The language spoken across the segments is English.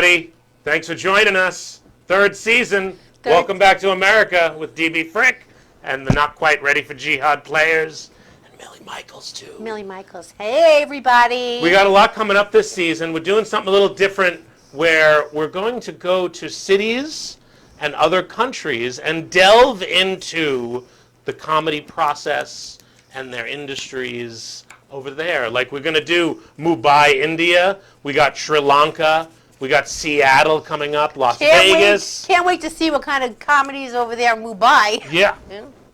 everybody. Thanks for joining us. Third season. Welcome back to America with DB Frick and the not quite ready for Jihad players. And Millie Micheals, too. Millie Micheals. Hey, everybody. We got a lot coming up this season. We're doing something a little different where we're going to go to cities and other countries and delve into the comedy process and their industries over there. Like we're going to do Mumbai, India. We got Sri Lanka. We got Seattle coming up, Las Vegas. Can't wait to see what kind of comedy is over there in Mumbai. Yeah.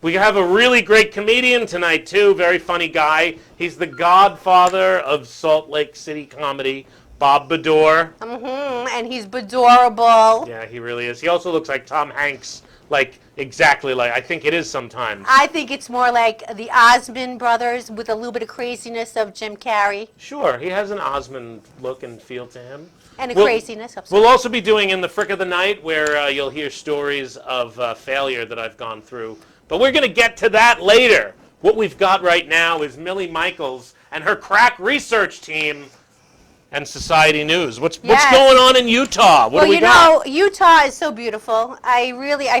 We have a really great comedian tonight, too. Very funny guy. He's the godfather of Salt Lake City comedy, Bob Bador. And he's badorable. Yeah, he really is. He also looks like Tom Hanks, like exactly like, I think it is sometimes. I think it's more like the Osmond brothers with a little bit of craziness of Jim Carrey. Sure, he has an Osmond look and feel to him. And craziness. We'll also be doing In the Frick of the Night, where you'll hear stories of failure that I've gone through. But we're going to get to that later. What we've got right now is Millie Micheals and her crack research team and Society News. What's going on in Utah? What do we got? Utah is so beautiful. I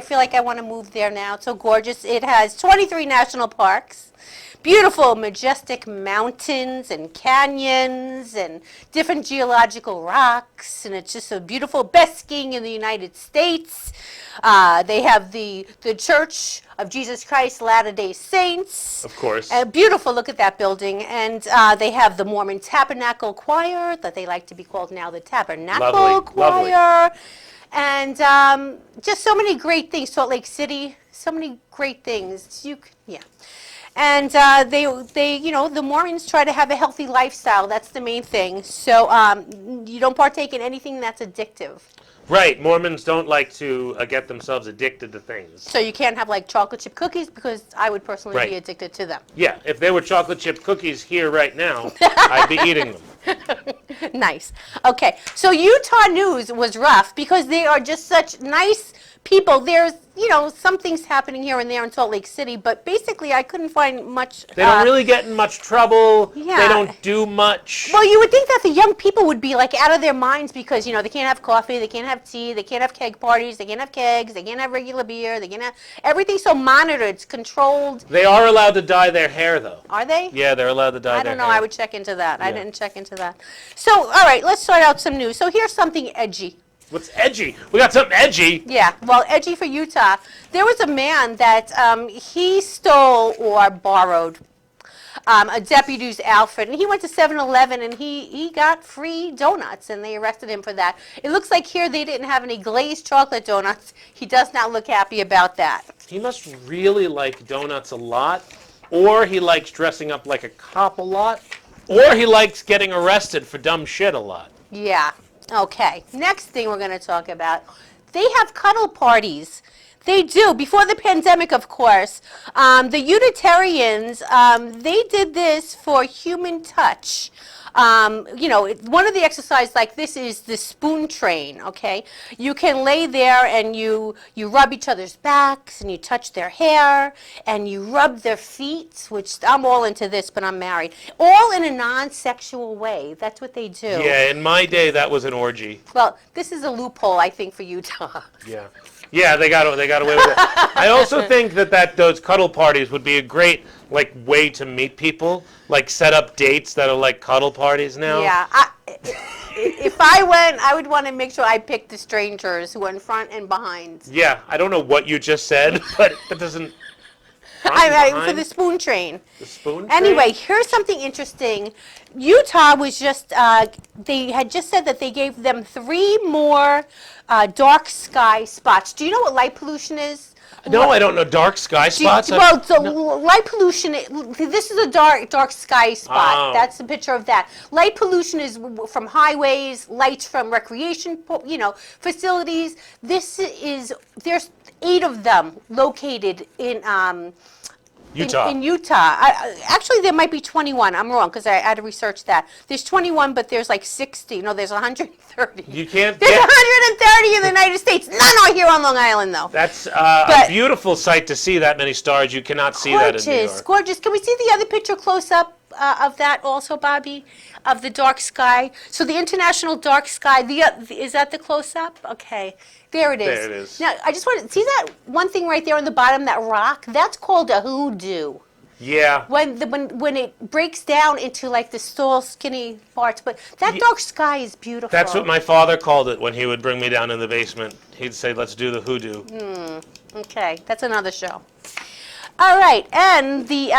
feel like I want to move there now. It's so gorgeous. It has 23 national parks. Beautiful, majestic mountains and canyons and different geological rocks, and it's just so beautiful. Best skiing in the United States. They have the Church of Jesus Christ Latter-day Saints. Of course. Beautiful, look at that building. And they have the Mormon Tabernacle Choir, that they like to be called now the Tabernacle Choir. Lovely. And just so many great things. Salt Lake City, so many great things. And the Mormons try to have a healthy lifestyle. That's the main thing. So you don't partake in anything that's addictive. Right. Mormons don't like to get themselves addicted to things. So you can't have like chocolate chip cookies, because I would personally be addicted to them. Yeah. If there were chocolate chip cookies here right now, I'd be eating them. Nice. Okay. So Utah news was rough because they are just such nice people. There's, some things happening here and there in Salt Lake City, but basically I couldn't find much. They don't really get in much trouble. Yeah. They don't do much. Well, you would think that the young people would be like out of their minds because, they can't have coffee, they can't have tea, they can't have keg parties, they can't have kegs, they can't have regular beer, they can't have, everything's so monitored, it's controlled. They are allowed to dye their hair, though. Are they? Yeah, they're allowed to dye their hair. I don't know, I would check into that. Yeah. I didn't check into that. So, all right, let's start out some news. So here's something edgy. What's edgy? We got something edgy. Yeah, well, edgy for Utah. There was a man that he stole or borrowed a deputy's outfit, and he went to 7-Eleven and he got free donuts, and they arrested him for that. It looks like here they didn't have any glazed chocolate donuts. He does not look happy about that. He must really like donuts a lot, or he likes dressing up like a cop a lot, or he likes getting arrested for dumb shit a lot. Yeah. Okay, next thing we're going to talk about, they have cuddle parties. They do. Before the pandemic, of course, the Unitarians, they did this for human touch. One of the exercises like this is the spoon train, okay? You can lay there and you rub each other's backs and you touch their hair and you rub their feet, which I'm all into this, but I'm married. All in a non-sexual way. That's what they do. Yeah, in my day, that was an orgy. Well, this is a loophole, I think, for Utah. Yeah. Yeah, they got away with it. I also think that those cuddle parties would be a great way to meet people, set up dates that are like cuddle parties now. Yeah, if I went, I would want to make sure I picked the strangers who are in front and behind. Yeah, I don't know what you just said, but that doesn't. For the spoon train. The spoon train? Anyway, here's something interesting. Utah was just, they had just said that they gave them 3 more dark sky spots. Do you know what light pollution is? No, I don't know. Dark sky spots? Light pollution, this is a dark sky spot. Oh. That's the picture of that. Light pollution is from highways, lights from recreation, facilities. There's 8 of them located in Utah. In Utah. Actually, there might be 21. I'm wrong because I had to research that. There's 21, but there's 60. No, there's 130. You can't There's 130 in the United States. None are here on Long Island, though. That's a beautiful sight to see that many stars. You cannot see that in New York. Gorgeous. Can we see the other picture close up? of that also, Bobby, of the dark sky? So the International Dark Sky, is that the close-up? Okay, there it is. There it is. Now, I just want to see that one thing right there on the bottom, that rock? That's called a hoodoo. Yeah. When it breaks down into like the tall, skinny parts, but that dark sky is beautiful. That's what my father called it when he would bring me down in the basement. He'd say, let's do the hoodoo. Okay, that's another show. All right, and the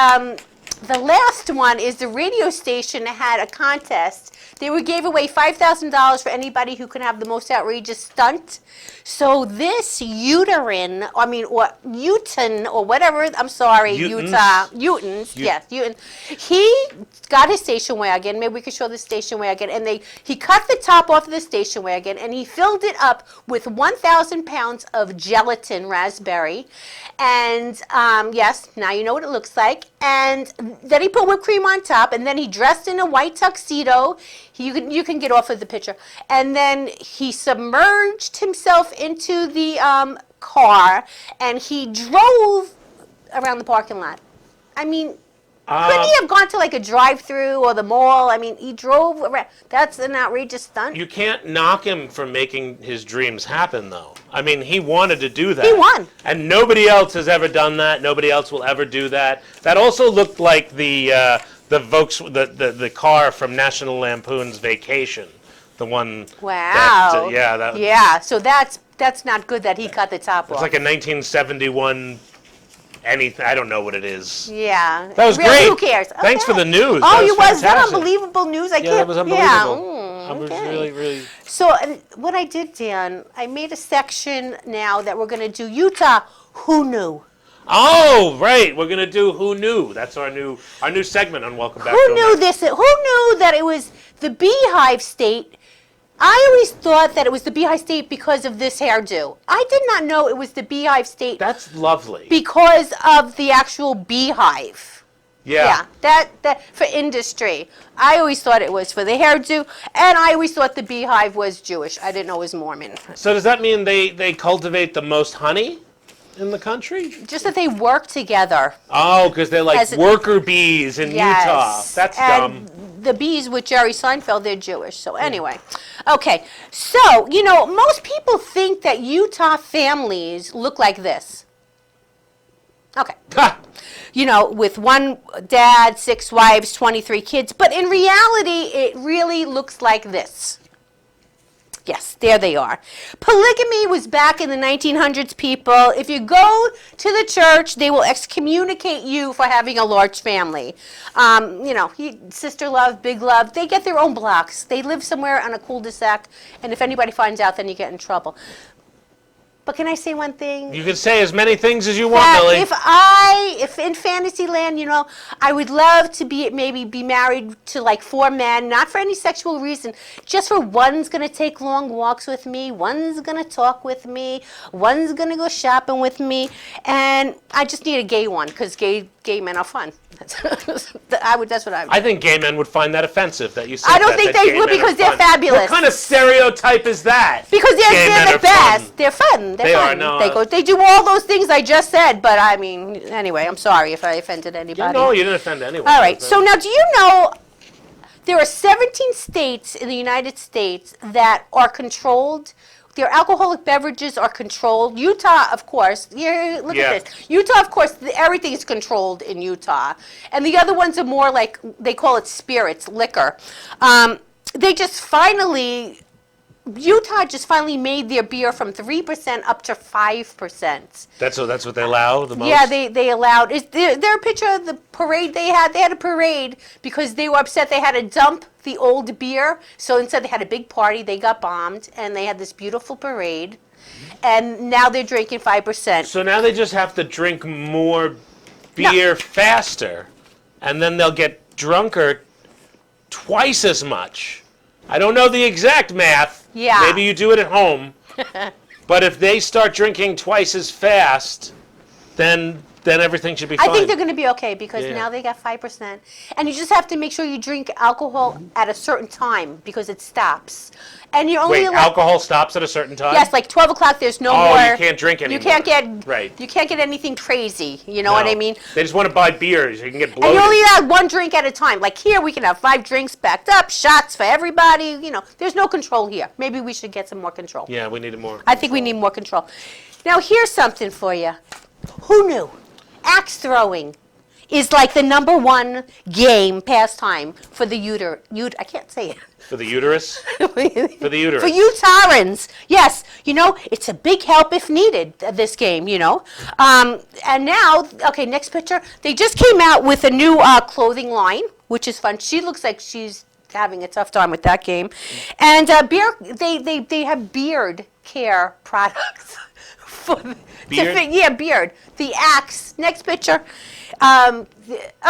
last one is the radio station had a contest. They gave away $5,000 for anybody who can have the most outrageous stunt. So this uterine, or Uton, or whatever, I'm sorry, Utons. Yes, Uton. He got his station wagon, maybe we could show the station wagon, and he cut the top off of the station wagon, and he filled it up with 1,000 pounds of gelatin raspberry. And yes, now you know what it looks like. And then he put whipped cream on top, and then he dressed in a white tuxedo. You can get off of the picture. And then he submerged himself into the car, and he drove around the parking lot. I mean, couldn't he have gone to like a drive-through or the mall? I mean, he drove around. That's an outrageous stunt. You can't knock him for making his dreams happen, though. I mean, he wanted to do that. He won. And nobody else has ever done that. Nobody else will ever do that. That also looked like the car from National Lampoon's Vacation. The one. Wow. That. Yeah. So that's not good that he cut the top off. It's like a 1971. Anything, I don't know what it is. Yeah. That was Really, great. who cares? Thanks for the news. Oh, that was that fantastic. unbelievable news? I can't. That was unbelievable. Yeah. I was Okay. really, really. So what I did, Dan, I made a section now that we're going to do Utah. Who knew? Oh, right. We're gonna do Who Knew. That's our new segment on Welcome Back. Who knew this? Who knew that it was the Beehive State? I always thought that it was the Beehive State because of this hairdo. I did not know it was the Beehive State That's lovely. because of the actual beehive. Yeah. That for industry. I always thought it was for the hairdo, and I always thought the beehive was Jewish. I didn't know it was Mormon. So does that mean they cultivate the most honey in the country? Just that they work together. Oh, because they're like worker bees in Utah. That's dumb. The bees with Jerry Seinfeld, they're Jewish. So anyway, okay. So, most people think that Utah families look like this. Okay. Ha! With one dad, 6 wives, 23 kids. But in reality, it really looks like this. Yes, there they are. Polygamy was back in the 1900s, people. If you go to the church, they will excommunicate you for having a large family. Sister love, big love, they get their own blocks. They live somewhere on a cul-de-sac, and if anybody finds out, then you get in trouble. But can I say one thing? You can say as many things as you want, Millie. If in Fantasyland, I would love to be married to like 4 men, not for any sexual reason, just for one's going to take long walks with me, one's going to talk with me, one's going to go shopping with me, and I just need a gay one because gay men are fun. That's what I would. I think gay men would find that offensive that you said. I don't think they would because they're fabulous. What kind of stereotype is that? Because they're the best. Fun. They're fun. They fun. are. No, they do all those things I just said. But I mean, anyway, I'm sorry if I offended anybody. No, you didn't offend anyone. All right. So now, do you know there are 17 states in the United States that are controlled? Their alcoholic beverages are controlled. Utah, of course. Look at this. Utah, of course, everything is controlled in Utah. And the other ones are more like, they call it spirits, liquor. Utah just finally made their beer from 3% up to 5%. That's what they allow the most? Yeah, they allowed. Is there a picture of the parade they had? They had a parade because they were upset they had to dump the old beer. So instead they had a big party, they got bombed, and they had this beautiful parade. And now they're drinking 5%. So now they just have to drink more beer faster, and then they'll get drunker twice as much. I don't know the exact math. Yeah. Maybe you do it at home. But if they start drinking twice as fast, then then everything should be I fine. think they're going to be okay because Yeah. now they got 5%. And you just have to make sure you drink alcohol at a certain time because it stops. And you're only Wait, allowed. alcohol stops at a certain time? Yes, like 12 o'clock, there's no Oh, more. you can't drink anymore. You can't get. Right. You can't get anything crazy. You know what I No. mean? They just want to buy beers. You can get And bloated. you only allowed one drink at a time. Like here, we can have 5 drinks backed up, shots for everybody. You know, there's no control here. Maybe we should get some more control. Yeah, we needed more. I think we need more control. Now, here's something for you. Who knew? Axe throwing is like the #1 game pastime for the I can't say it. For the uterus? For the uterus. For Utahns. Yes. You know, it's a big help if needed, this game, you know. And now, okay, next picture. They just came out with a new clothing line, which is fun. She looks like she's having a tough time with that game. And they have beard care products. Beard? Beard. The axe. Next picture.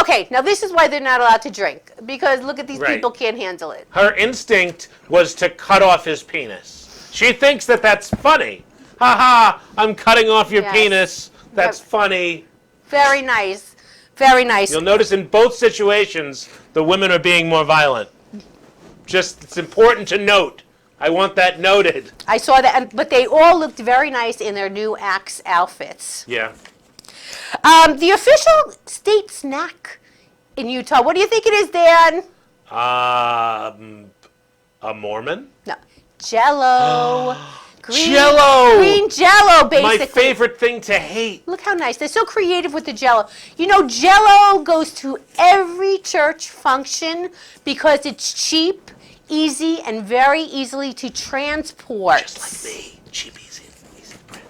Okay, now this is why they're not allowed to drink. Because look at these Right. people can't handle it. Her instinct was to cut off his penis. She thinks that that's funny. Ha ha, I'm cutting off your Yes. penis. That's Yep. funny. Very nice. Very nice. You'll notice in both situations, the women are being more violent. Just, it's important to note. I want that noted. I saw that, but they all looked very nice in their new Axe outfits. Yeah. The official state snack in Utah, what do you think it is, Dan? A Mormon? No. Jello. Jell-O! Green Jello, basically. My favorite thing to hate. Look how nice. They're so creative with the Jello. You know, Jello goes to every church function because it's cheap, easy, and very easily to transport. Just like me. Cheap, easy.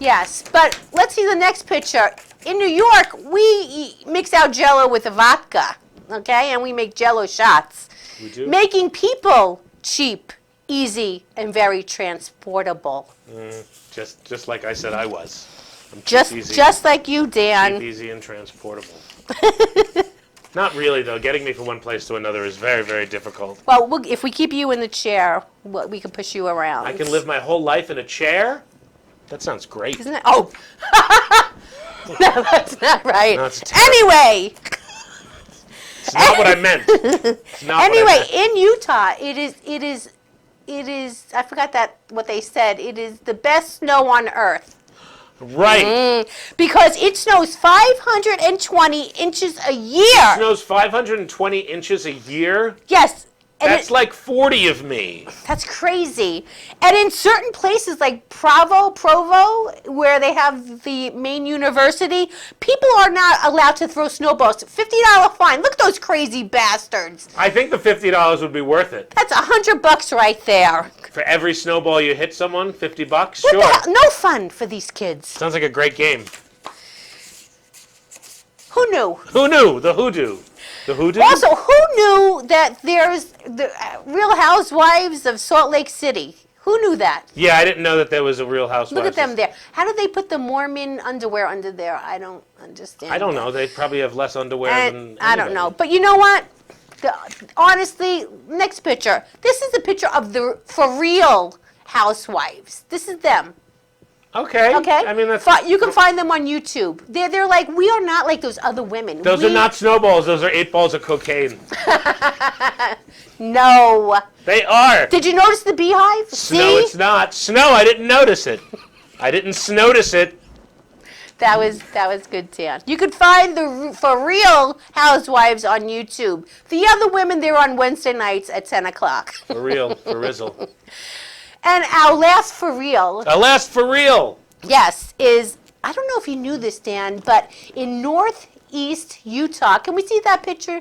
Yes, but let's see the next picture. In New York, we mix out Jello with a vodka, okay? And we make Jello shots. We do? Making people cheap, easy, and very transportable. Just like I said I was. I'm cheap, easy. Just like you, Dan. Cheap, easy, and transportable. Not really, though. Getting me from one place to another is very, very difficult. Well, if we keep you in the chair, we can push you around. I can live my whole life in a chair? That sounds great. Isn't it? Oh. No, that's not right. No, it's terrible. Anyway. It's not what I meant. It's not Anyway, what I meant. in Utah, it is, I forgot what they said. It is the best snow on earth. Right. Because it snows 520 inches a year. Snows 520 inches a year? Yes. And That's like 40 of me. that's crazy. And in certain places like Provo, where they have the main university, people are not allowed to throw snowballs. $50 fine. Look at those crazy bastards. I think the $50 would be worth it. That's $100 right there. For every snowball you hit someone, $50? What Sure. the hell? No fun for these kids. Sounds like a great game. Who knew? Who knew? The hoodoo. The hoodoo? Also, who knew that there's the Real Housewives of Salt Lake City? Who knew that? Yeah, I didn't know that there was a Real Housewives. Look at them there. How did they put the Mormon underwear under there? I don't understand. I don't know. They probably have less underwear than And I don't anybody. know. But you know what? Honestly, next picture. This is a picture of the For Real Housewives. This is them. Okay. Okay? I mean, that's... You can find them on YouTube. They're like, we are not like those other women. Those are not snowballs. Those are 8 balls of cocaine. No. They are. Did you notice the beehive? No, See? it's not. Snow, I didn't notice it. I didn't notice it. That was good, Dan. You could find the For Real Housewives on YouTube. The other women, they're on Wednesday nights at 10 o'clock. For real. For rizzle. And our last For Real, Alas, for real. yes, is, I don't know if you knew this, Dan, but in northeast Utah, can we see that picture,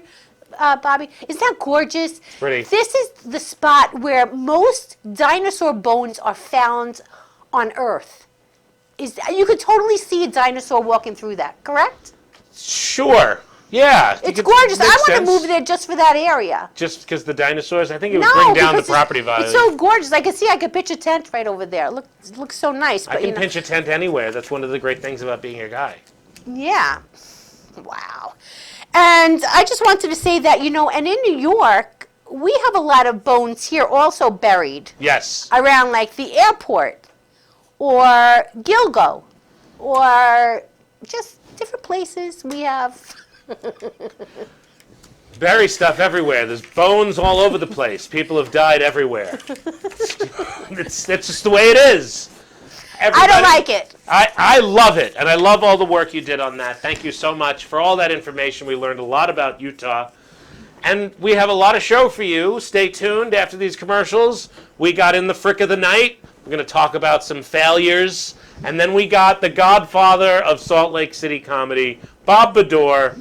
Bobby? Isn't that gorgeous? Pretty. This is the spot where most dinosaur bones are found on Earth. You could totally see a dinosaur walking through that, correct? Sure. Yeah. It's gorgeous. I Makes want to sense. move there just for that area. Just because the dinosaurs? I think it would bring down the because property value. It's so gorgeous. I could pitch a tent right over there. It looks so nice. I But can pinch a tent anywhere. That's one of the great things about being a guy. Yeah. Wow. And I just wanted to say that, and in New York, we have a lot of bones here also buried Yes. around like the airport or Gilgo or just different places. We have. Bury stuff everywhere. There's bones all over the place. People have died everywhere. It's just the way it is. I don't like it. I love it, and I love all the work you did on that. Thank you so much for all that information. We learned a lot about Utah. And we have a lot of show for you. Stay tuned after these commercials. We got in the frick of the night. We're going to talk about some failures. And then we got the godfather of Salt Lake City comedy, Bob Bador.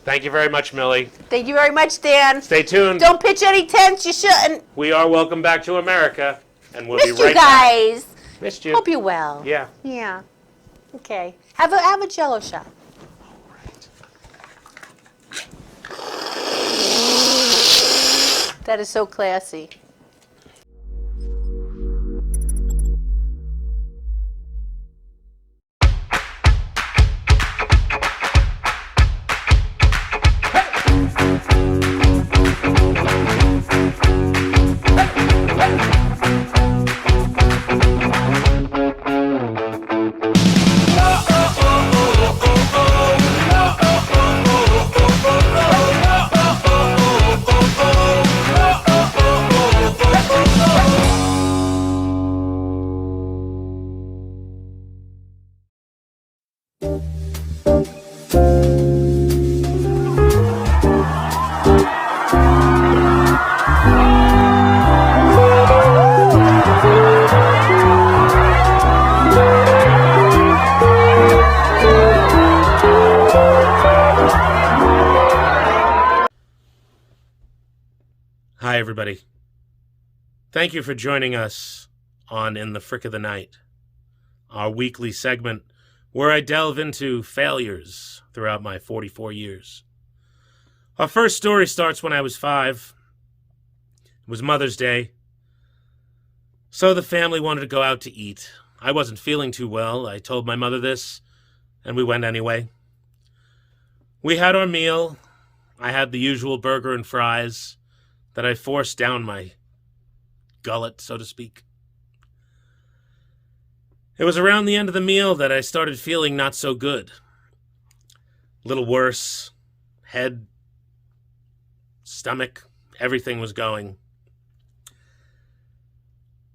Thank you very much, Millie. Thank you very much, Dan. Stay tuned. Don't pitch any tents. You shouldn't. We are welcome back to America, and we'll Missed be right you guys. back. Missed you. Hope you're well. Yeah. Yeah. Okay. Have a Jello shot. That is so classy. Hi, everybody. Thank you for joining us on In the Frick of the Night, our weekly segment where I delve into failures throughout my 44 years. Our first story starts when I was 5. It was Mother's Day, so the family wanted to go out to eat. I wasn't feeling too well. I told my mother this, and we went anyway. We had our meal. I had the usual burger and fries that I forced down my gullet, so to speak. It was around the end of the meal that I started feeling not so good. A little worse. Head, stomach, everything was going.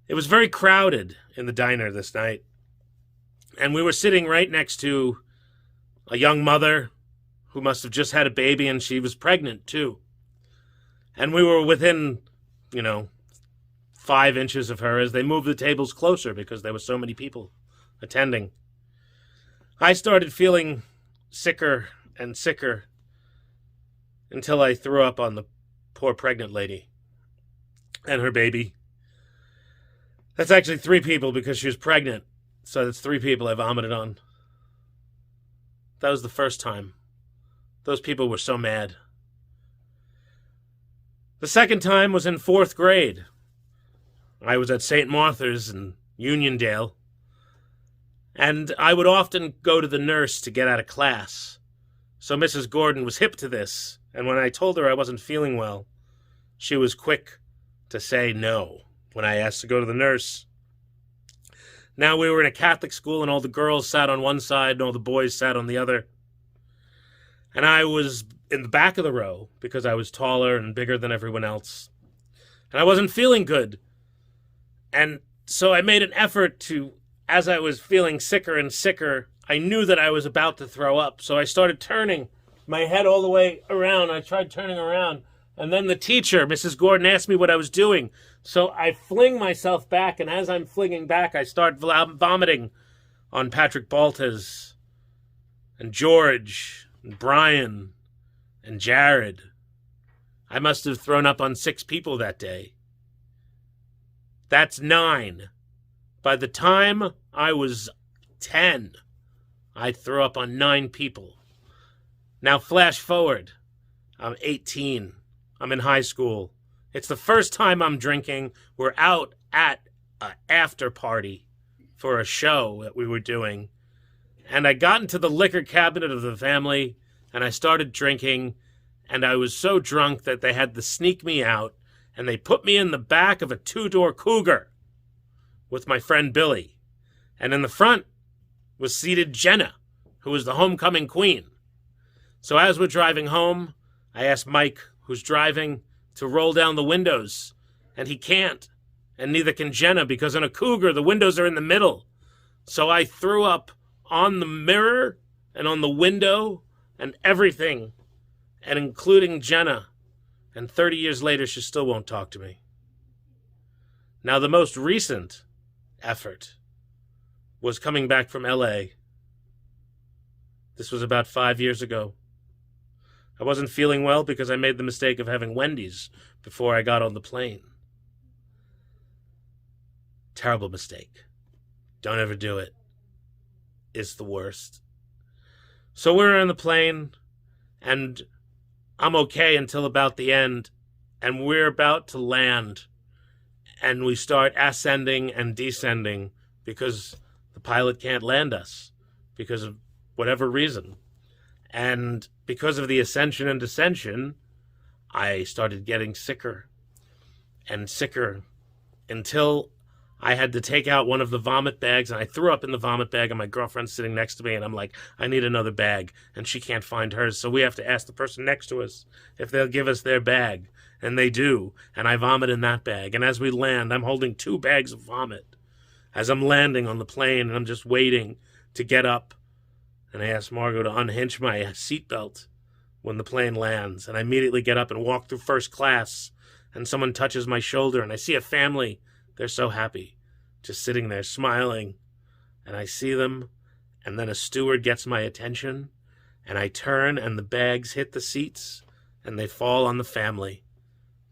It was very crowded in the diner this night, and we were sitting right next to a young mother who must have just had a baby, and she was pregnant too. And we were within, 5 inches of her as they moved the tables closer because there were so many people attending. I started feeling sicker and sicker until I threw up on the poor pregnant lady and her baby. That's actually 3 people because she was pregnant, so that's 3 people I vomited on. That was the first time. Those people were so mad. The second time was in 4th grade. I was at St. Martha's in Uniondale, and I would often go to the nurse to get out of class. So Mrs. Gordon was hip to this, and when I told her I wasn't feeling well, she was quick to say no when I asked to go to the nurse. Now we were in a Catholic school, and all the girls sat on one side and all the boys sat on the other. And I was in the back of the row because I was taller and bigger than everyone else. And I wasn't feeling good. And so I made an effort to, as I was feeling sicker and sicker, I knew that I was about to throw up. So I started turning my head all the way around. I tried turning around. And then the teacher, Mrs. Gordon, asked me what I was doing. So I fling myself back. And as I'm flinging back, I start vomiting on Patrick Baltas and George and Brian and Jared. I must have thrown up on 6 people that day. That's 9. By the time I was 10, I threw up on 9 people. Now flash forward. I'm 18. I'm in high school. It's the first time I'm drinking. We're out at an after party for a show that we were doing. And I got into the liquor cabinet of the family, and I started drinking, and I was so drunk that they had to sneak me out, and they put me in the back of a 2-door Cougar with my friend Billy. And in the front was seated Jenna, who was the homecoming queen. So as we're driving home, I asked Mike, who's driving, to roll down the windows, and he can't, and neither can Jenna, because in a Cougar, the windows are in the middle. So I threw up on the mirror and on the window and everything, and including Jenna, and 30 years later, she still won't talk to me. Now, the most recent effort was coming back from LA. This was about 5 years ago. I wasn't feeling well because I made the mistake of having Wendy's before I got on the plane. Terrible mistake. Don't ever do it. It's the worst. So we're on the plane, and I'm okay until about the end, and we're about to land, and we start ascending and descending because the pilot can't land us because of whatever reason. And because of the ascension and descension, I started getting sicker and sicker until I had to take out one of the vomit bags, and I threw up in the vomit bag, and my girlfriend's sitting next to me, and I'm like, I need another bag, and she can't find hers, so we have to ask the person next to us if they'll give us their bag, and they do, and I vomit in that bag, and as we land, I'm holding 2 bags of vomit as I'm landing on the plane, and I'm just waiting to get up, and I ask Margot to unhinge my seatbelt when the plane lands, and I immediately get up and walk through first class, and someone touches my shoulder, and I see a family. They're so happy, just sitting there smiling, and I see them, and then a steward gets my attention, and I turn, and the bags hit the seats, and they fall on the family,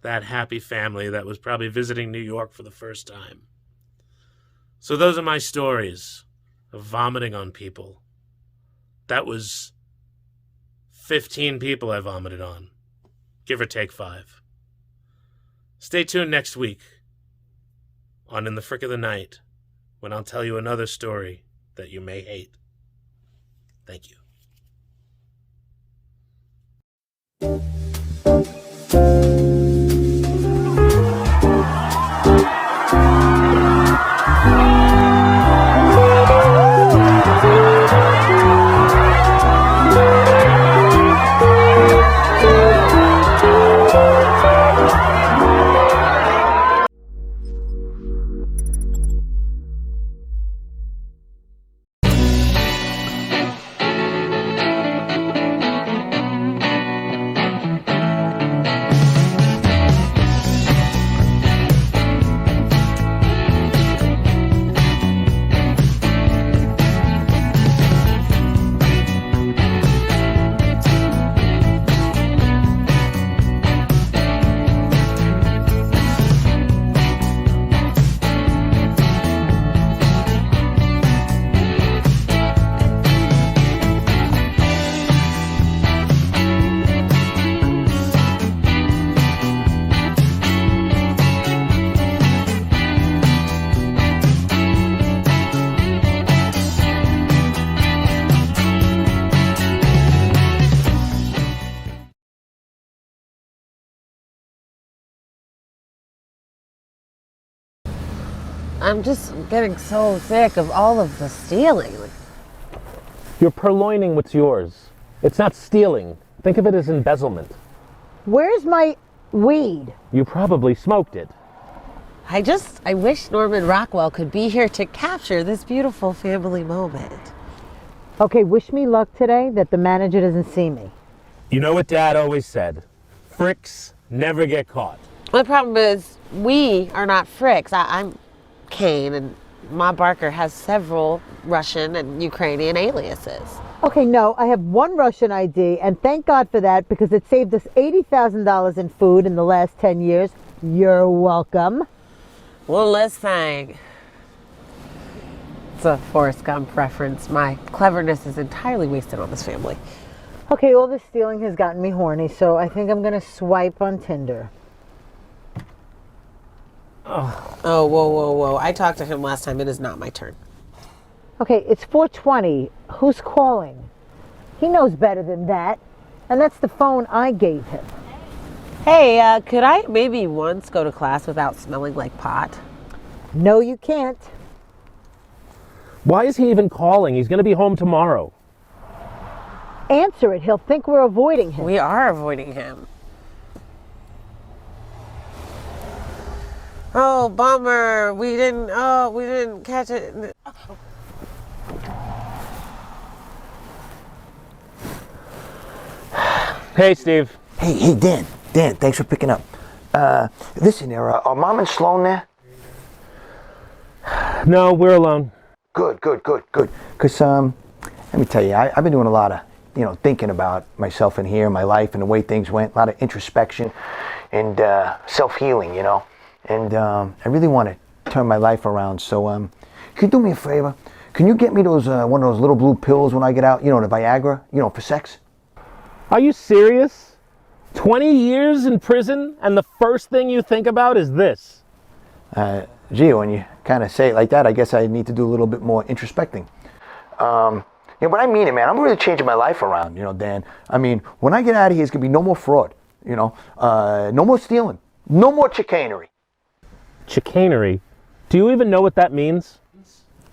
that happy family that was probably visiting New York for the first time. So those are my stories of vomiting on people. That was 15 people I vomited on, give or take 5. Stay tuned next week on In the Frick of the Night, when I'll tell you another story that you may hate. Thank you. I'm just getting so sick of all of the stealing. You're purloining what's yours. It's not stealing. Think of it as embezzlement. Where's my weed? You probably smoked it. I wish Norman Rockwell could be here to capture this beautiful family moment. Okay, wish me luck today that the manager doesn't see me. You know what Dad always said? Fricks never get caught. The problem is, we are not Fricks. I'm Kane, and Ma Barker has several Russian and Ukrainian aliases. Okay, no, I have one Russian ID, and thank God for that because it saved us $80,000 in food in the last 10 years. You're welcome. Well, let's thank. It's a Forrest Gump reference. My cleverness is entirely wasted on this family. Okay, all this stealing has gotten me horny, so I think I'm gonna swipe on Tinder. Oh, whoa. I talked to him last time. It is not my turn. Okay, it's 4:20. Who's calling? He knows better than that. And that's the phone I gave him. Hey, could I maybe once go to class without smelling like pot? No, you can't. Why is he even calling? He's going to be home tomorrow. Answer it. He'll think we're avoiding him. We are avoiding him. Oh, bummer. We didn't catch it. Hey, Steve. Hey, Dan. Dan, thanks for picking up. Listen, are Mom and Sloan there? No, we're alone. Good. Because, let me tell you, I've been doing a lot of, thinking about myself in here, my life, and the way things went. A lot of introspection and self-healing, And I really want to turn my life around. So, can you do me a favor? Can you get me those one of those little blue pills when I get out? The Viagra, for sex? Are you serious? 20 years in prison, and the first thing you think about is this? Gee, when you kind of say it like that, I guess I need to do a little bit more introspecting. But I mean it, man. I'm really changing my life around, Dan. I mean, when I get out of here, it's going to be no more fraud, no more stealing, no more chicanery. Chicanery? Do you even know what that means?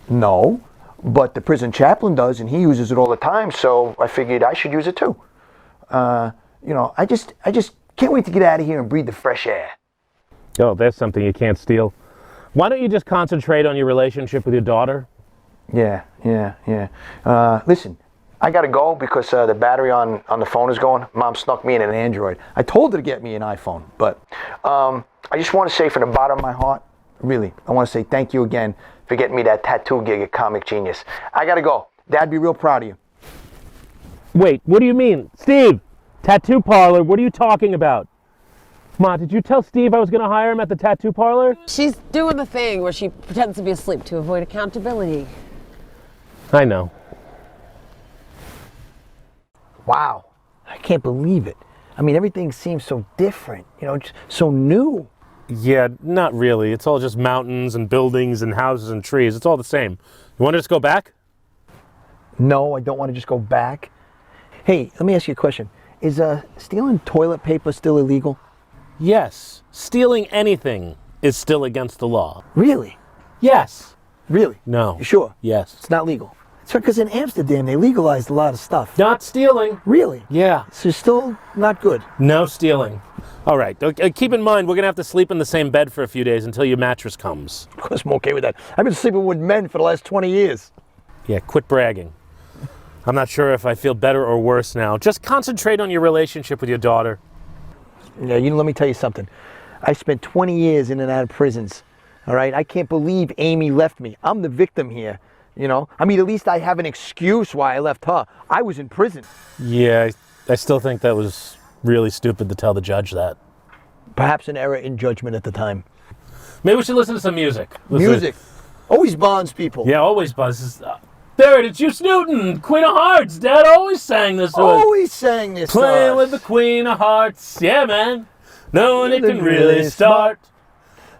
No, but the prison chaplain does, and he uses it all the time, so I figured I should use it too. I just can't wait to get out of here and breathe the fresh air. Oh, there's something you can't steal. Why don't you just concentrate on your relationship with your daughter? Yeah. Listen, I gotta go because the battery on the phone is going. Mom snuck me in an Android. I told her to get me an iPhone, but I just want to say from the bottom of my heart, really, I want to say thank you again for getting me that tattoo gig at Comic Genius. I gotta go. Dad'd be real proud of you. Wait, what do you mean? Steve, tattoo parlor, what are you talking about? Ma, did you tell Steve I was going to hire him at the tattoo parlor? She's doing the thing where she pretends to be asleep to avoid accountability. I know. Wow, I can't believe it. I mean, everything seems so different, just so new. Yeah, not really. It's all just mountains and buildings and houses and trees. It's all the same. You want to just go back? No, I don't want to just go back. Hey, let me ask you a question. Is stealing toilet paper still illegal? Yes. Stealing anything is still against the law. Really? Yes. Really? No. You sure? Yes. It's not legal. It's because in Amsterdam they legalized a lot of stuff. Not stealing. Really? Yeah. So it's still not good. No stealing. All right. Keep in mind, we're going to have to sleep in the same bed for a few days until your mattress comes. Of course I'm okay with that. I've been sleeping with men for the last 20 years. Yeah, quit bragging. I'm not sure if I feel better or worse now. Just concentrate on your relationship with your daughter. Yeah, let me tell you something. I spent 20 years in and out of prisons. All right? I can't believe Amy left me. I'm the victim here. I mean, at least I have an excuse why I left her. I was in prison. Yeah, I still think that was really stupid to tell the judge that. Perhaps an error in judgment at the time. Maybe we should listen to some music. Music. Always bonds people. Yeah, always buzzes. There, it's Juice Newton, Queen of Hearts. Dad always sang this. Always sang this. Playing with the Queen of Hearts. Yeah, man. No one it can really start.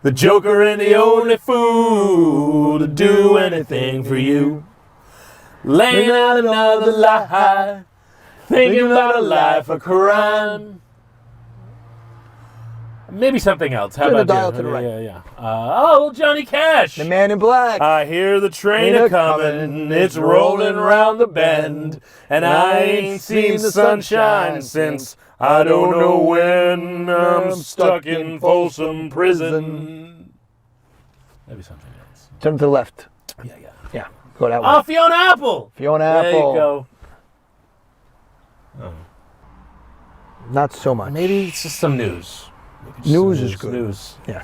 The Joker and the only fool to do anything for you. Laying out another lie. Thinking about a life of crime. Maybe something else. How Turn the about dial you? to the right. Yeah. Johnny Cash. The Man in Black. I hear the train a-comin', it's rolling round the bend, and I ain't seen the sunshine since I don't know when. I'm stuck in Folsom Prison. Maybe something else. Turn to the left. Yeah. Go that way. Oh, Fiona Apple! Fiona There Apple. you go. Not so much. Maybe it's just some news. News is good. News. Yeah.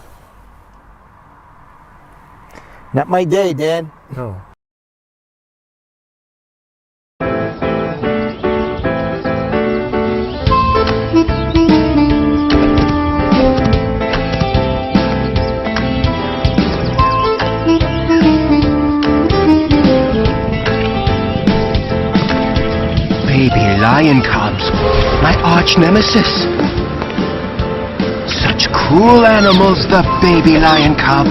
Not my day, Dan. No. Baby lion cubs, my arch nemesis. Such cruel animals, the baby lion cub.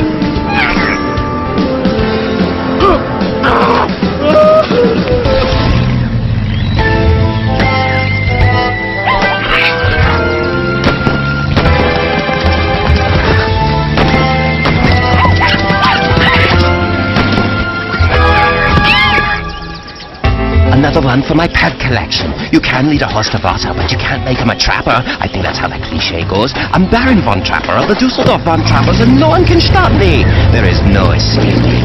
Another also one for my pet collection. You can lead a horse to water, but you can't make him a trapper. I think that's how that cliche goes. I'm Baron von Trapper of the Dusseldorf von Trappers, and no one can stop me. There is no escaping.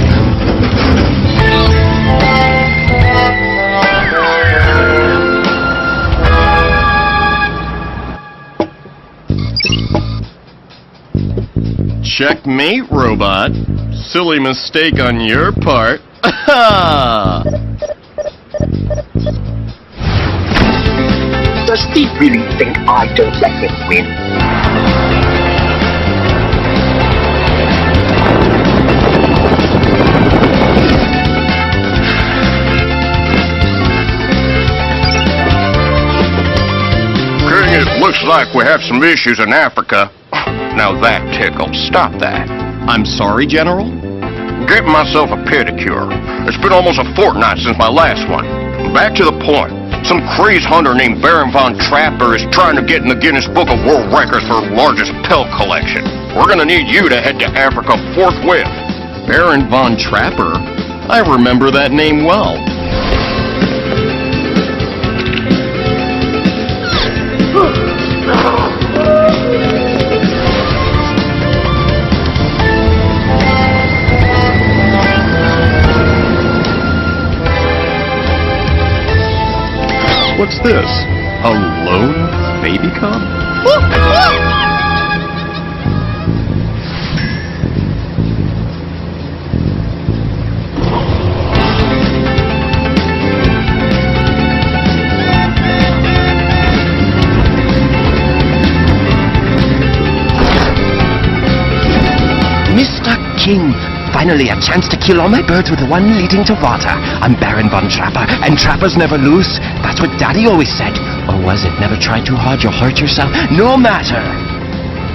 Checkmate, robot. Silly mistake on your part. Does Steve really think I don't let him win? King, it looks like we have some issues in Africa. Now that tickled. Stop that. I'm sorry, General? Getting myself a pedicure. It's been almost a fortnight since my last one. Back to the point. Some crazed hunter named Baron von Trapper is trying to get in the Guinness Book of World Records for largest pelt collection. We're gonna need you to head to Africa forthwith. Baron von Trapper? I remember that name well. What's this? A lone baby cub? Mr. King, finally a chance to kill all my birds with the one leading to water. I'm Baron von Trapper, and trappers never lose. That's what Daddy always said. Or was it, never try too hard, you'll hurt yourself? No matter.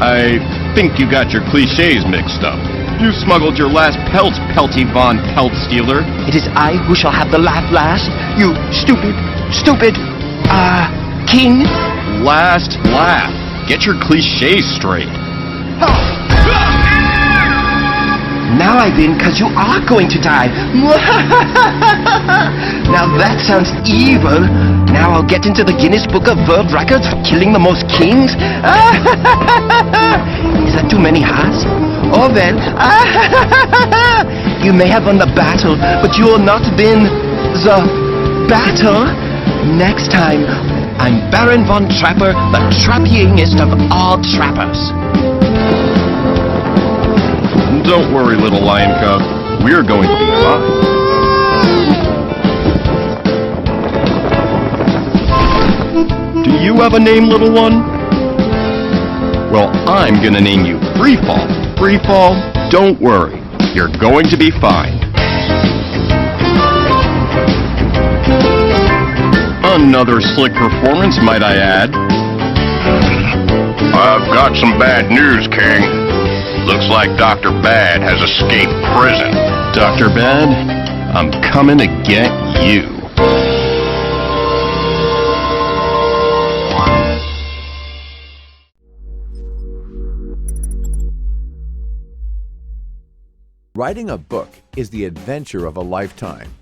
I think you got your cliches mixed up. You smuggled your last pelt, Pelty von Pelt Stealer. It is I who shall have the laugh last. You stupid, King? Last laugh. Get your cliches straight. Now I win, cause you are going to die. Now that sounds evil. Now I'll get into the Guinness Book of World Records for killing the most kings. Is that too many hearts? Oh well, you may have won the battle, but you will not win the battle. Next time, I'm Baron von Trapper, the trappingest of all trappers. Don't worry, little lion cub. We're going to be fine. Do you have a name, little one? Well, I'm gonna name you Freefall. Freefall, don't worry. You're going to be fine. Another slick performance, might I add. I've got some bad news, King. Looks like Dr. Bad has escaped prison. Dr. Bad, I'm coming to get you. Writing a book is the adventure of a lifetime.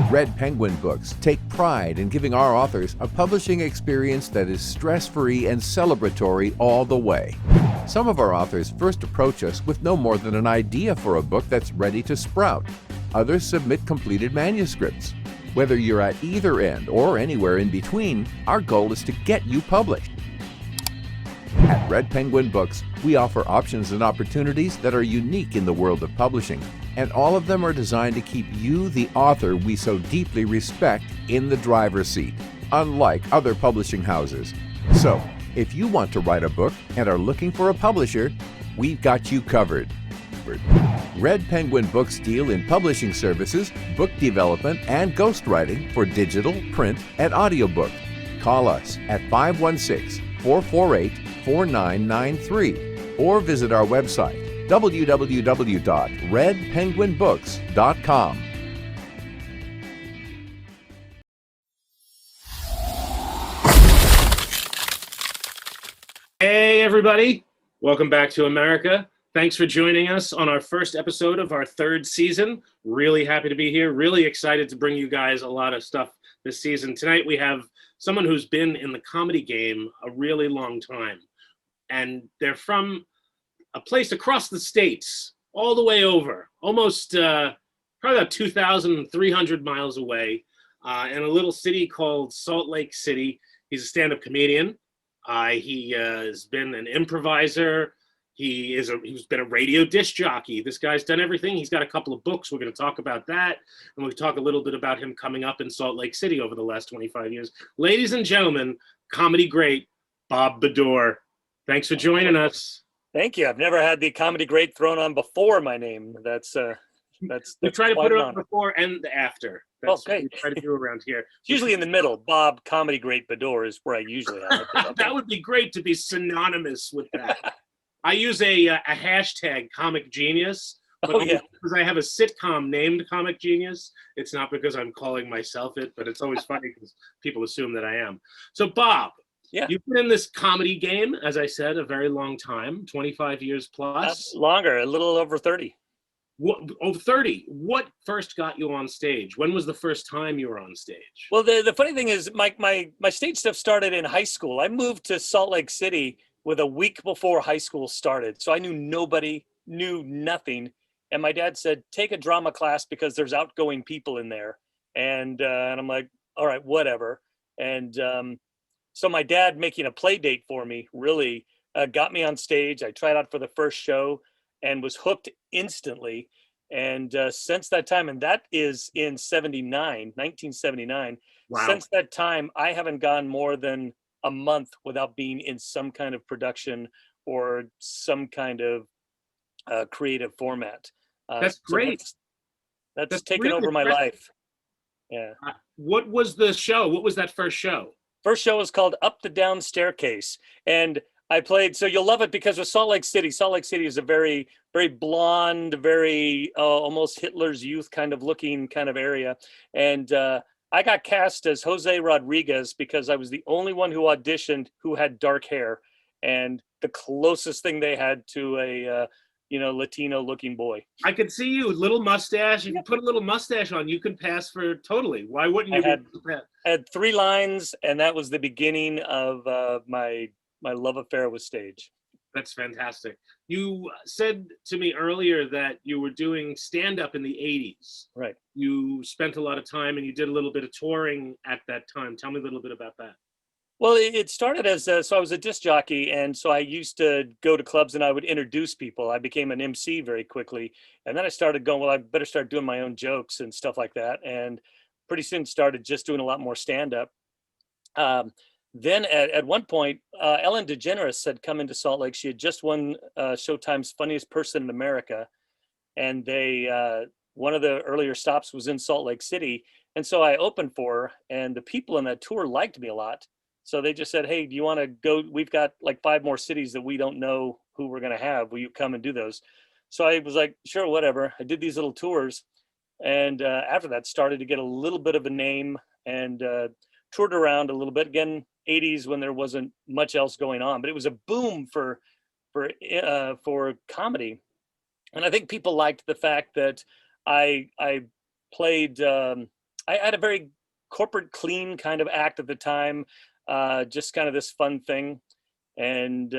Red Penguin Books take pride in giving our authors a publishing experience that is stress-free and celebratory all the way. Some of our authors first approach us with no more than an idea for a book that's ready to sprout. Others submit completed manuscripts. Whether you're at either end or anywhere in between, our goal is to get you published. At Red Penguin Books, we offer options and opportunities that are unique in the world of publishing, and all of them are designed to keep you, the author we so deeply respect, in the driver's seat, unlike other publishing houses. So, if you want to write a book and are looking for a publisher, we've got you covered. Red Penguin Books deal in publishing services, book development, and ghostwriting for digital, print, and audiobook. Call us at 516-448-4993 or visit our website www.redpenguinbooks.com. Hey everybody, welcome back to America. Thanks for joining us on our first episode of our third season. Really happy to be here, really excited to bring you guys a lot of stuff this season. Tonight we have someone who's been in the comedy game a really long time. And they're from a place across the states, all the way over, almost probably about 2,300 miles away, in a little city called Salt Lake City. He's a stand-up comedian. He has been an improviser. He's been a radio disc jockey. This guy's done everything. He's got a couple of books. We're going to talk about that. And we'll talk a little bit about him coming up in Salt Lake City over the last 25 years. Ladies and gentlemen, comedy great, Bob Bedore. Thanks for joining us. Thank you. I've never had the comedy great thrown on before my name. We try to put it on before and after. That's okay. What we try to do around here. It's usually in the middle. Bob Comedy Great Bedore is where I usually have it. That would be great to be synonymous with that. I use a hashtag Comic Genius, but because I have a sitcom named Comic Genius. It's not because I'm calling myself it, but it's always funny because people assume that I am. So Bob, you've been in this comedy game, as I said, a very long time, 25 years plus. Longer, a little over 30. What, 30. What first got you on stage? When was the first time you were on stage? Well, the funny thing is my stage stuff started in high school. I moved to Salt Lake City with a week before high school started. So I knew nobody, knew nothing. And my dad said, take a drama class because there's outgoing people in there. And I'm like, all right, whatever. And so my dad making a play date for me really got me on stage. I tried out for the first show and was hooked instantly. And since that time, and that is in 1979, wow. Since that time, I haven't gone more than a month without being in some kind of production or some kind of creative format. That's great. So that's taken really over my life. Yeah. What was the show? What was that first show? First show was called Up the Down Staircase. And I played, so you'll love it because of Salt Lake City. Salt Lake City is a very, very blonde, very almost Hitler's Youth kind of looking kind of area. And I got cast as Jose Rodriguez because I was the only one who auditioned who had dark hair and the closest thing they had to a Latino looking boy. I could see you, little mustache. If you put a little mustache on, you could pass for totally. Why wouldn't you? I had 3 lines, and that was the beginning of my love affair with stage. That's fantastic. You said to me earlier that you were doing stand-up in the 80s. Right. You spent a lot of time and you did a little bit of touring at that time. Tell me a little bit about that. Well, it started as, so I was a disc jockey, and so I used to go to clubs and I would introduce people. I became an MC very quickly. And then I started going, well, I better start doing my own jokes and stuff like that. And pretty soon started just doing a lot more stand-up. Then at one point, Ellen DeGeneres had come into Salt Lake. She had just won Showtime's Funniest Person in America. And one of the earlier stops was in Salt Lake City. And so I opened for her, and the people in that tour liked me a lot. So they just said, hey, do you want to go? We've got like 5 more cities that we don't know who we're going to have. Will you come and do those? So I was like, sure, whatever. I did these little tours. And after that, started to get a little bit of a name and toured around a little bit. Again, 80s when there wasn't much else going on, but it was a boom for comedy. And I think people liked the fact that I played, I had a very corporate clean kind of act at the time, just kind of this fun thing. And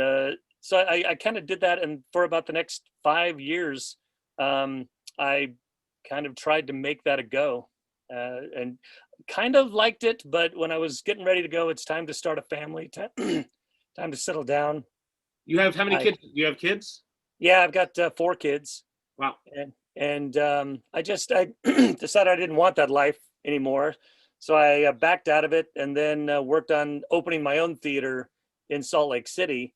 so I kind of did that. And for about the next 5 years, I kind of tried to make that a go. And kind of liked it, but when I was getting ready to go, it's time to start a family, time to settle down. You have how many kids? You have kids? Yeah, I've got 4 kids. Wow. And I decided I didn't want that life anymore. So I backed out of it and then worked on opening my own theater in Salt Lake City,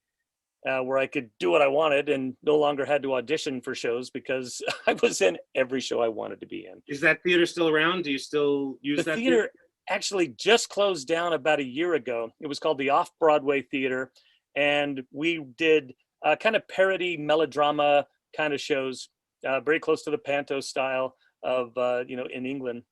where I could do what I wanted and no longer had to audition for shows because I was in every show I wanted to be in. Is that theater still around? Do you still use that theater? Theater actually just closed down about a year ago. It was called the Off-Broadway Theater, and we did kind of parody melodrama kind of shows, very close to the panto style of in England,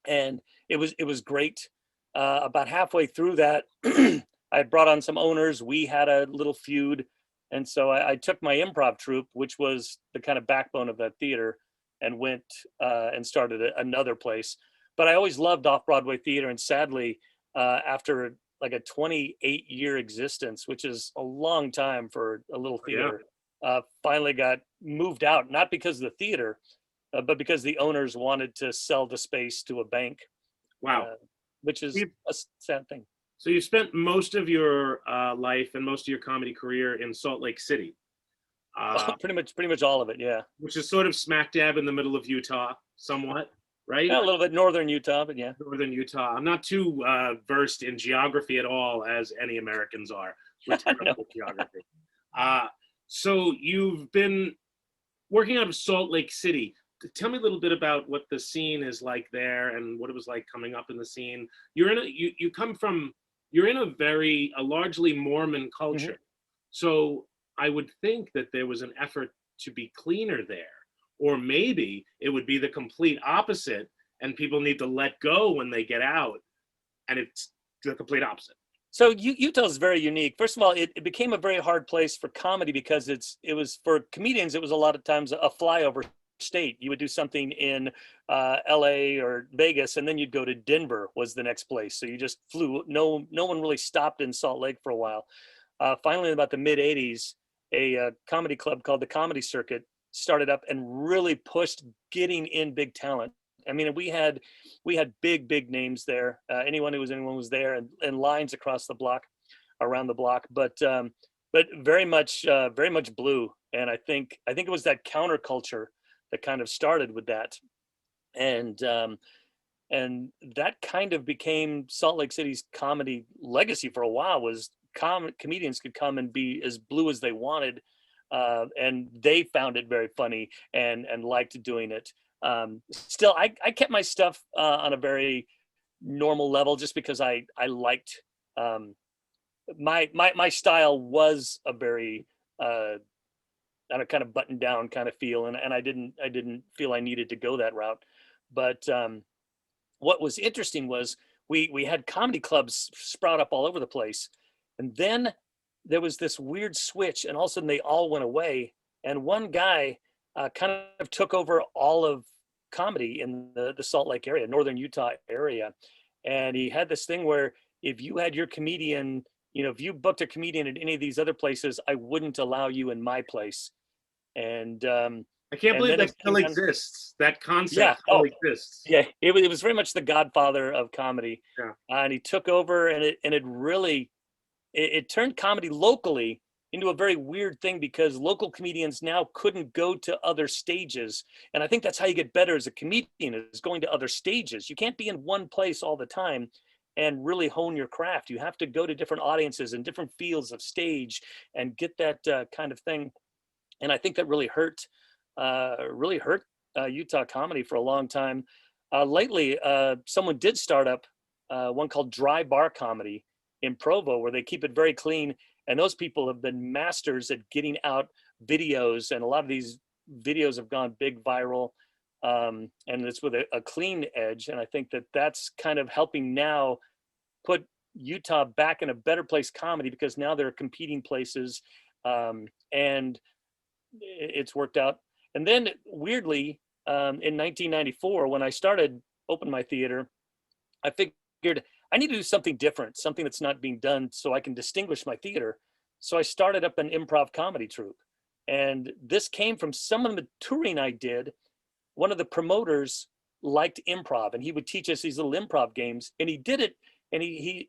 and it was great. About halfway through that, I had brought on some owners. We had a little feud. And so I took my improv troupe, which was the kind of backbone of that theater, and went and started another place. but I always loved off-Broadway theater, and sadly, after like a 28-year existence, which is a long time for a little theater, finally got moved out, not because of the theater, but because the owners wanted to sell the space to a bank. Wow. Which is a sad thing. So you spent most of your life and most of your comedy career in Salt Lake City. Pretty much all of it, yeah. Which is sort of smack dab in the middle of Utah, somewhat, right? Yeah, a little bit northern Utah, but yeah. Northern Utah. I'm not too versed in geography at all, as any Americans are. We're terrible at geography. So you've been working out of Salt Lake City. Tell me a little bit about what the scene is like there and what it was like coming up in the scene. You're in a largely Mormon culture. Mm-hmm. So I would think that there was an effort to be cleaner there, or maybe it would be the complete opposite and people need to let go when they get out, and it's the complete opposite. So Utah is very unique. First of all, it became a very hard place for comedy because it was for comedians. It was a lot of times a flyover state. You would do something in LA or Vegas, and then you'd go to Denver was the next place. So you just flew. No one really stopped in Salt Lake for a while. Finally, in about the mid 80s, a comedy club called the Comedy Circuit started up and really pushed getting in big talent. I mean, we had big names there. Anyone was there, and lines across the block, around the block. But very much blue. And I think it was that counterculture that kind of started with that, and that kind of became Salt Lake City's comedy legacy for a while. Was comedians could come and be as blue as they wanted, and they found it very funny and liked doing it. Still, I kept my stuff on a very normal level just because I liked my style was a very on a kind of buttoned down kind of feel, and I didn't feel I needed to go that route. But what was interesting was we had comedy clubs sprout up all over the place, and then there was this weird switch, and all of a sudden they all went away, and one guy kind of took over all of comedy in the Salt Lake area, northern Utah area, and he had this thing where if you had your comedian, if you booked a comedian at any of these other places, I wouldn't allow you in my place. And I can't believe that still exists. That concept still exists. Yeah, it was very much the godfather of comedy. Yeah. And he took over, and it really turned comedy locally into a very weird thing because local comedians now couldn't go to other stages. And I think that's how you get better as a comedian, is going to other stages. You can't be in one place all the time and really hone your craft. You have to go to different audiences and different fields of stage and get that kind of thing. And I think that really hurt Utah comedy for a long time. Lately, someone did start up one called Dry Bar Comedy in Provo, where they keep it very clean. And those people have been masters at getting out videos, and a lot of these videos have gone big viral. And it's with a clean edge. And I think that that's kind of helping now put Utah back in a better place comedy, because now there are competing places, and it's worked out. And then weirdly, in 1994, when I started open my theater, I figured I need to do something different, something that's not being done, so I can distinguish my theater. So I started up an improv comedy troupe. And this came from some of the touring I did. One of the promoters liked improv, and he would teach us these little improv games, and he did it. And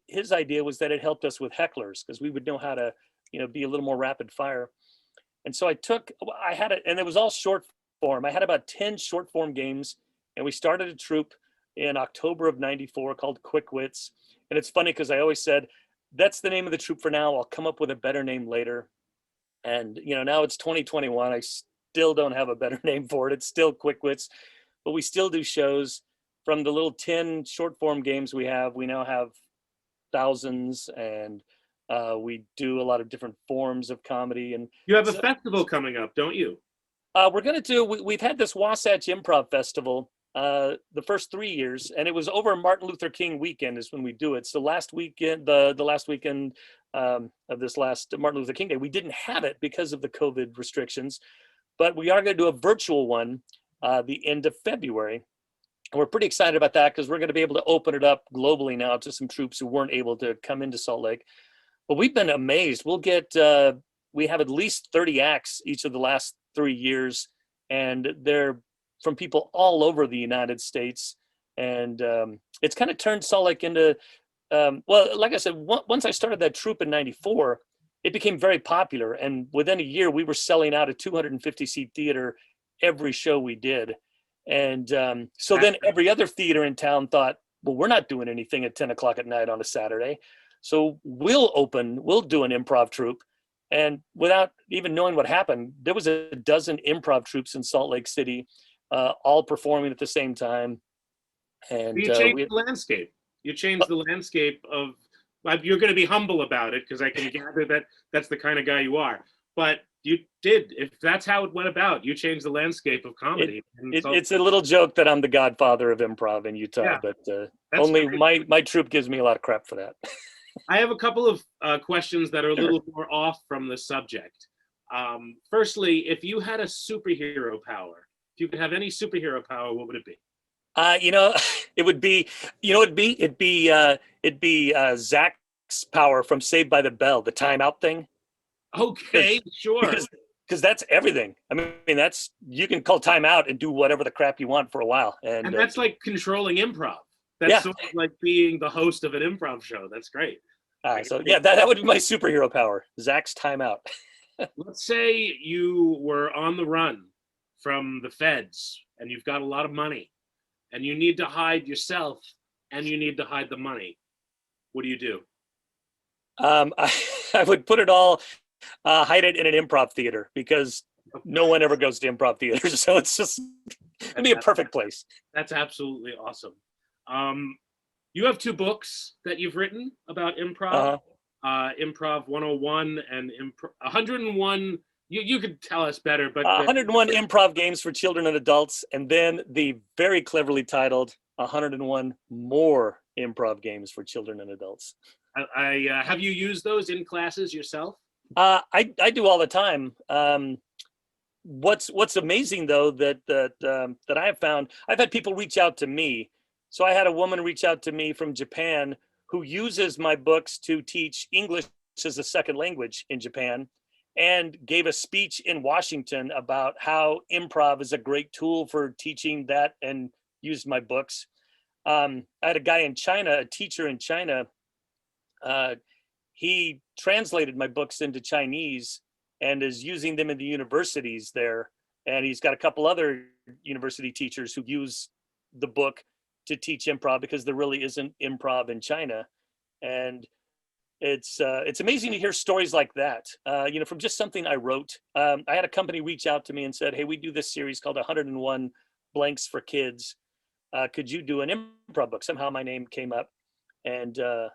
his idea was that it helped us with hecklers, because we would know how to, be a little more rapid fire. And so I had it, and it was all short form. I had about 10 short form games, and we started a troupe in October of '94 called Quick Wits. And it's funny because I always said, that's the name of the troupe for now. I'll come up with a better name later. And, now it's 2021. I still don't have a better name for it. It's still Quick Wits, but we still do shows. From the little 10 short form games we now have thousands, and we do a lot of different forms of comedy. And you have a festival coming up, don't you? We're going to we've had this Wasatch Improv Festival the first 3 years, and it was over Martin Luther King weekend is when we do it. So last weekend, the last weekend of this last Martin Luther King Day, we didn't have it because of the COVID restrictions, but we are going to do a virtual one the end of February. we're pretty excited about that because we're going to be able to open it up globally now to some troops who weren't able to come into Salt Lake. But we've been amazed. We have at least 30 acts each of the last 3 years, and they're from people all over the United States. And it's kind of turned Salt Lake into, well, like I said, once I started that troupe in '94, it became very popular. And within a year, we were selling out a 250-seat theater every show we did. And so then every other theater in town thought, well, we're not doing anything at 10 o'clock at night on a Saturday. So we'll do an improv troupe. And without even knowing what happened, there was a dozen improv troupes in Salt Lake City, all performing at the same time. And you changed the landscape. You changed the landscape of, you're going to be humble about it because I can gather that that's the kind of guy you are. But you did, if that's how it went about, you changed the landscape of comedy. It's a little joke that I'm the godfather of improv in Utah, but only my troupe gives me a lot of crap for that. I have a couple of questions that are a little more off from the subject. Firstly, if you had a superhero power, if you could have any superhero power, what would it be? It would be, it'd be Zach's power from Saved by the Bell, the timeout thing. Okay, sure. Because that's everything. I mean, you can call timeout and do whatever the crap you want for a while. And that's like controlling improv. That's sort of like being the host of an improv show. That's great. That would be my superhero power, Zach's timeout. Let's say you were on the run from the feds and you've got a lot of money and you need to hide yourself and you need to hide the money. What do you do? I would put it all, hide it in an improv theater because no one ever goes to improv theaters. So it'd be a perfect place. That's absolutely awesome. You have 2 books that you've written about improv, Improv 101 and 101. You could tell us better, but 101 improv games for children and adults, and then the very cleverly titled 101 more improv games for children and adults. Have you used those in classes yourself? I do all the time. What's amazing though that I have found, I've had people reach out to me. So I had a woman reach out to me from Japan who uses my books to teach English as a second language in Japan, and gave a speech in Washington about how improv is a great tool for teaching that, and used my books. I had a guy in China, a teacher in China. He translated my books into Chinese and is using them in the universities there. And he's got a couple other university teachers who use the book to teach improv because there really isn't improv in China. And it's amazing to hear stories like that, from just something I wrote. I had a company reach out to me and said, hey, we do this series called 101 Blanks for Kids. Could you do an improv book? Somehow my name came up, and I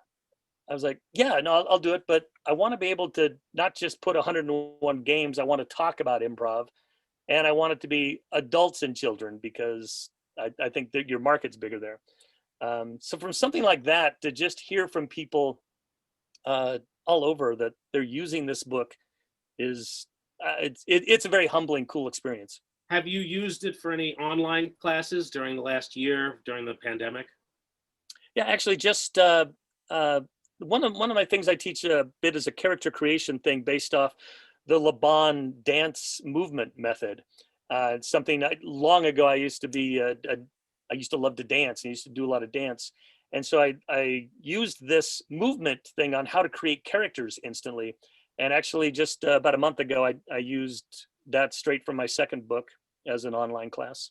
was like, yeah, no, I'll do it. But I want to be able to not just put 101 games. I want to talk about improv, and I want it to be adults and children because I think that your market's bigger there. So from something like that, to just hear from people all over that they're using this book is it's a very humbling, cool experience. Have you used it for any online classes during the last year, during the pandemic? Yeah, actually, just one of my things I teach a bit is a character creation thing based off the Laban dance movement method. It's something long ago I used to be I used to love to dance and I used to do a lot of dance. And so I used this movement thing on how to create characters instantly. And actually just about a month ago, I used that straight from my second book as an online class.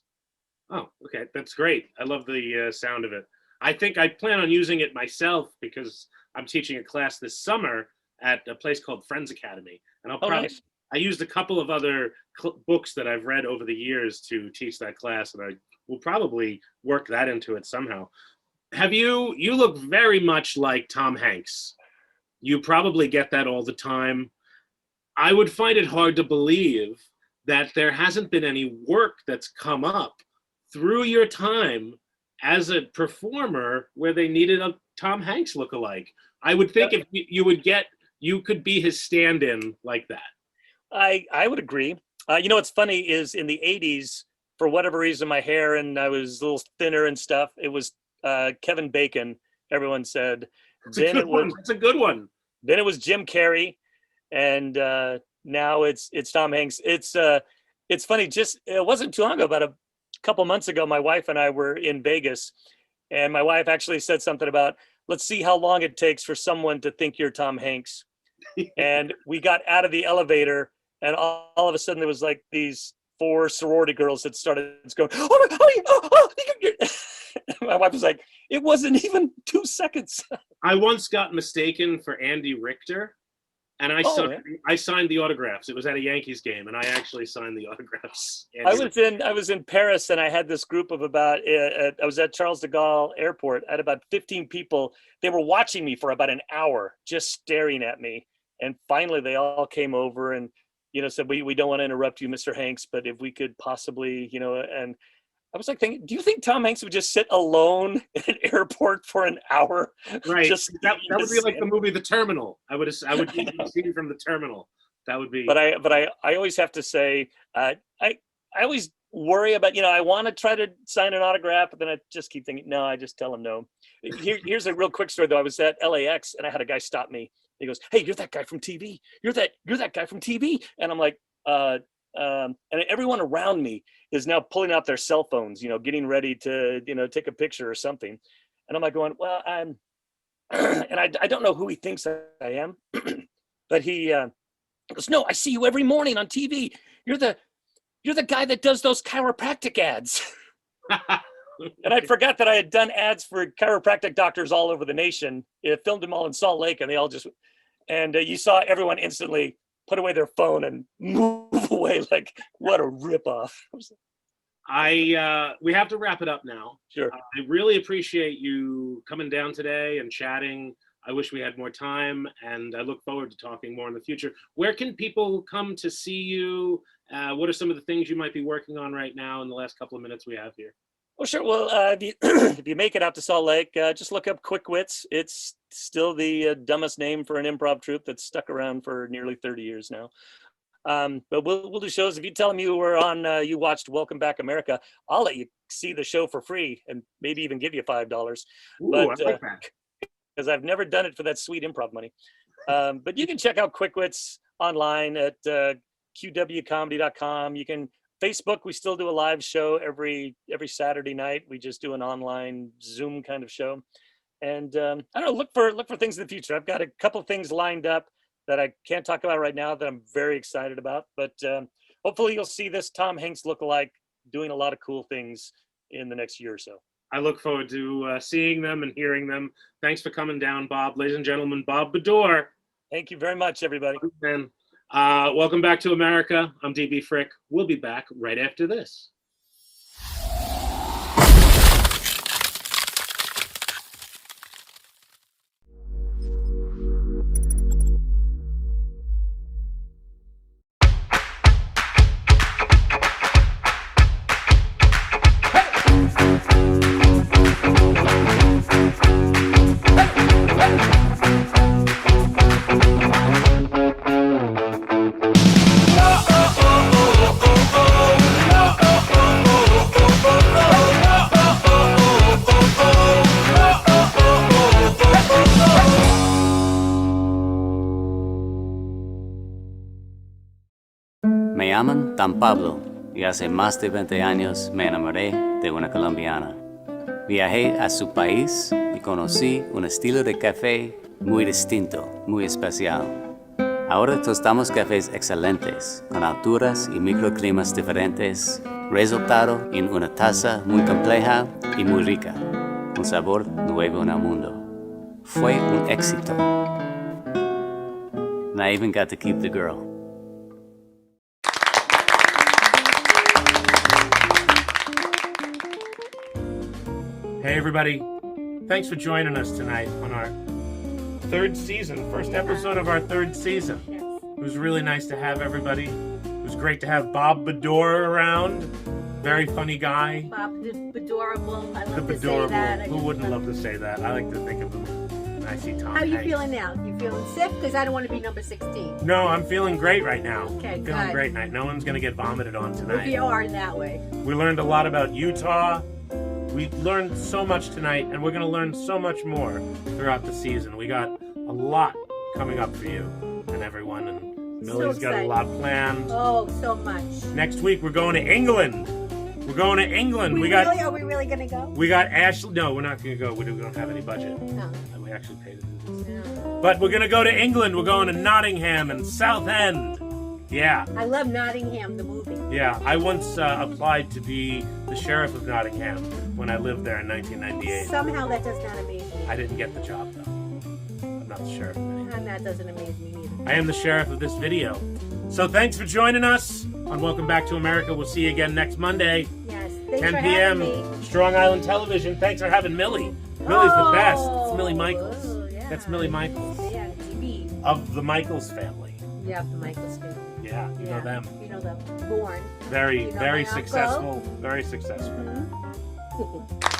Oh, okay. That's great. I love the sound of it. I think I plan on using it myself because I'm teaching a class this summer at a place called Friends Academy. And nice. I used a couple of other books that I've read over the years to teach that class, and I will probably work that into it somehow. You look very much like Tom Hanks. You probably get that all the time. I would find it hard to believe that there hasn't been any work that's come up through your time as a performer where they needed a Tom Hanks lookalike. I would think if you could be his stand-in like that. I would agree. What's funny is in the 80s, for whatever reason, my hair and I was a little thinner and stuff. It was Kevin Bacon, everyone said. It's a good one. It's a good one. Then it was Jim Carrey, and now it's Tom Hanks. It's funny. Just it wasn't too long ago, about a couple months ago, my wife and I were in Vegas, and my wife actually said something about, let's see how long it takes for someone to think you're Tom Hanks. And we got out of the elevator, and all of a sudden there was like these 4 sorority girls that started going, my wife was like, it wasn't even 2 seconds. I once got mistaken for Andy Richter, and I signed the autographs. It was at a Yankees game, and I actually signed the autographs. I was in Paris, and I had this group of about I was at Charles de Gaulle Airport. I had about 15 people. They were watching me for about an hour, just staring at me. And finally, they all came over and said, we don't want to interrupt you, Mr. Hanks, but if we could possibly, and I was like thinking, do you think Tom Hanks would just sit alone in an airport for an hour? Right. That would be like the movie The Terminal. I would be the scene from The Terminal. That would be. But I always have to say, I always worry about, I want to try to sign an autograph, but then I just keep thinking, no, I just tell them no. Here's a real quick story though. I was at LAX and I had a guy stop me. He goes, "Hey, you're that guy from TV. You're that guy from TV." And I'm like, and everyone around me is now pulling out their cell phones, getting ready to, take a picture or something. And I'm like going, well, I'm, and I don't know who he thinks I am, but he goes, "No, I see you every morning on TV. You're the guy that does those chiropractic ads." And I forgot that I had done ads for chiropractic doctors all over the nation. It filmed them all in Salt Lake, and they all just, and you saw everyone instantly put away their phone and move away. Like, what a ripoff. We have to wrap it up now. Sure. I really appreciate you coming down today and chatting. I wish we had more time, and I look forward to talking more in the future. Where can people come to see you? What are some of the things you might be working on right now in the last couple of minutes we have here? Oh, sure. Well, if you make it out to Salt Lake, just look up Quick Wits. It's still the dumbest name for an improv troupe that's stuck around for nearly 30 years now. But we'll do shows. If you tell them you were on, you watched Welcome Back America, I'll let you see the show for free and maybe even give you $5. Ooh, but I like that. because I've never done it for that sweet improv money. But you can check out Quick Wits online at qwcomedy.com. You can Facebook. We still do a live show every Saturday night. We just do an online Zoom kind of show. And I don't know, look for things in the future. I've got a couple of things lined up that I can't talk about right now that I'm very excited about. But hopefully you'll see this Tom Hanks lookalike doing a lot of cool things in the next year or so. I look forward to seeing them and hearing them. Thanks for coming down, Bob. Ladies and gentlemen, Bob Baddour. Thank you very much, everybody. And welcome back to America. I'm DB Frick. We'll be back right after this. Me llaman Dan Pablo y hace más de 20 años me enamoré de una colombiana. Viajé a su país y conocí un estilo de café muy distinto, muy especial. Ahora tostamos cafés excelentes, con alturas y microclimas diferentes, resultado en una taza muy compleja y muy rica, un sabor nuevo en el mundo. Fue un éxito. And I even got to keep the girl. Hey, everybody. Thanks for joining us tonight on our third season, first episode of our third season. It was really nice to have everybody. It was great to have Bob Baddour around. Very funny guy. Bob the Badorable. I love The to say that. Badorable. Who wouldn't love to say that? I like to think of him I see Tom. How are you Hanks. feeling now? You feeling sick? Because I don't want to be number 16. No, I'm feeling great right now. Okay, Feeling good. great night. No one's gonna get vomited on tonight. We are that way. We learned a lot about Utah. We learned so much tonight, and we're gonna learn so much more throughout the season. We got a lot coming up for you and everyone, and Millie's got a excited. lot planned. Oh, so much. Next week we're going to England. We're going to England. Are we really gonna go? We got Ashley. No, we're not gonna go. We don't have any budget. No. And we actually paid to do this. But we're gonna go to England. We're going to Nottingham and Southend. Yeah. I love Nottingham, the movie. Yeah, I once applied to be the sheriff of Nottingham when I lived there in 1998. Somehow that does not amaze me. I didn't get the job, though. I'm not the sheriff of Nottingham. And that doesn't amaze me either. I am the sheriff of this video. So thanks for joining us on Welcome Back to America. We'll see you again next Monday, Yes. Thanks 10 for p.m. having me. Strong Island Television. Thanks for having Millie. Millie's the best. It's Millie Oh, Micheals. yeah. That's Millie Micheals Yeah, TV. of the Micheals family. Yeah, the Michael's family. Yeah, you know them. You know them. Born. Very, You know very my uncle? successful. Very successful. Mhm.